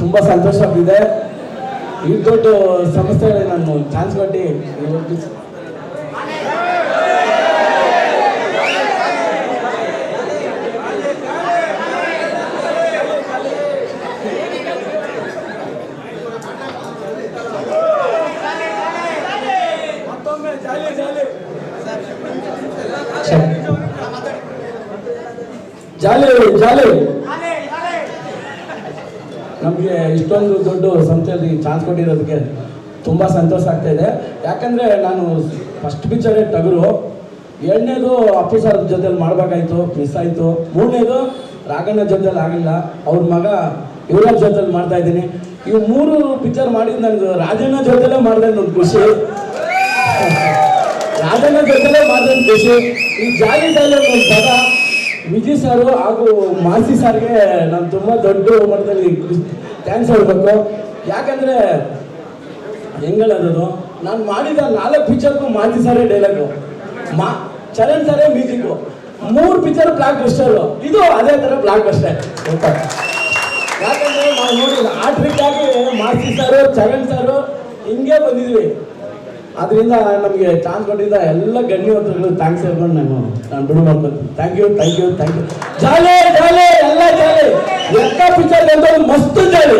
ತುಂಬ ಸಂತೋಷವಾಗಿದೆ. ಈ ದೊಡ್ಡ ಸಂಸ್ಥೆಗಳಿಗೆ ನಾನು ಚಾನ್ಸ್ ಕೊಟ್ಟು ಜಾಲಿ ಜಾಲಿ ನಮಗೆ ಇಷ್ಟೊಂದು ದೊಡ್ಡ ಸಂಸ್ಥೆಯಲ್ಲಿ ಚಾನ್ಸ್ ಕೊಟ್ಟಿರೋದಕ್ಕೆ ತುಂಬ ಸಂತೋಷ ಆಗ್ತಾ ಇದೆ. ಯಾಕಂದರೆ ನಾನು ಫಸ್ಟ್ ಪಿಕ್ಚರೇ ಟಗರು, ಎರಡನೇದು ಅಪ್ಪು ಸರ್ ಜೊತೆಲಿ ಮಾಡಬೇಕಾಯ್ತು, ಮಿಸ್ ಆಯಿತು. ಮೂರನೇದು ರಾಘಣ್ಣ ಜೊತೆಲಿ ಆಗಿಲ್ಲ, ಅವ್ರ ಮಗ ಯುವರಾಜ್ ಜೊತೆಲಿ ಮಾಡ್ತಾ ಇದ್ದೀನಿ. ಇವು 3 ಪಿಕ್ಚರ್ ಮಾಡಿದ್ದು ನನಗೆ ರಾಜಣ್ಣ ಜೊತೆಲೇ ಮಾಡಿದೆ ನನ್ನ ಖುಷಿ, ರಾಜಣ್ಣ ಜೊತೆಲೇ ಮಾಡಿದ ಖುಷಿ. ಈ ಜಾಲಿ ಜಾಲಿ ಒಂದು ಪದ ವಿಜಯ್ ಸಾರು ಹಾಗೂ ಮಾಸಿ ಸಾರ್ಗೆ ನಾನು ತುಂಬ ದೊಡ್ಡ ಮಟ್ಟದಲ್ಲಿ ಥ್ಯಾಂಕ್ಸ್ ಹೇಳ್ಬೇಕು. ಯಾಕಂದರೆ ಹೆಂಗಳದು ನಾನು ಮಾಡಿದ 4 ಪಿಕ್ಚರ್ಗೂ ಮಾಸಿ ಸಾರೇ ಡೈಲಾಗು, ಚರಣ್ ಸಾರೇ ಮ್ಯೂಸಿಕ್ಕು, 3 ಪಿಕ್ಚರ್ ಬ್ಲಾಕ್ ಬಸ್ಟರು. ಇದು ಅದೇ ಥರ ಬ್ಲಾಕ್ ಬಸ್ಟರ್. ಯಾಕಂದರೆ ನಾವು ನೋಡಿಲ್ಲ ಆ ಟ್ರಿಕ್ಕಾಗಿ ಮಾಸಿ ಸಾರು ಚರಣ್ ಸಾರು ಹಿಂಗೆ ಬಂದಿದ್ವಿ. ಅದರಿಂದ ನಮಗೆ ಚಾನ್ಸ್ ಕೊಟ್ಟಿದ್ದ ಎಲ್ಲ ಗಣ್ಯವಂತರುಗಳು ಥ್ಯಾಂಕ್ಸ್ ಹೇಳ್ಕೊಂಡು ನಾನು ಬಿಡು ಮಾಡ್ಕೊತೀನಿ. Thank you thank you thank you. Jolly jolly ಎಲ್ಲ ಜಾಲಿ, ಲೆಕ್ಕ ಪಿಕ್ಚರ್ ಅಂತ ಮಸ್ತ್ ಜಾಲಿ.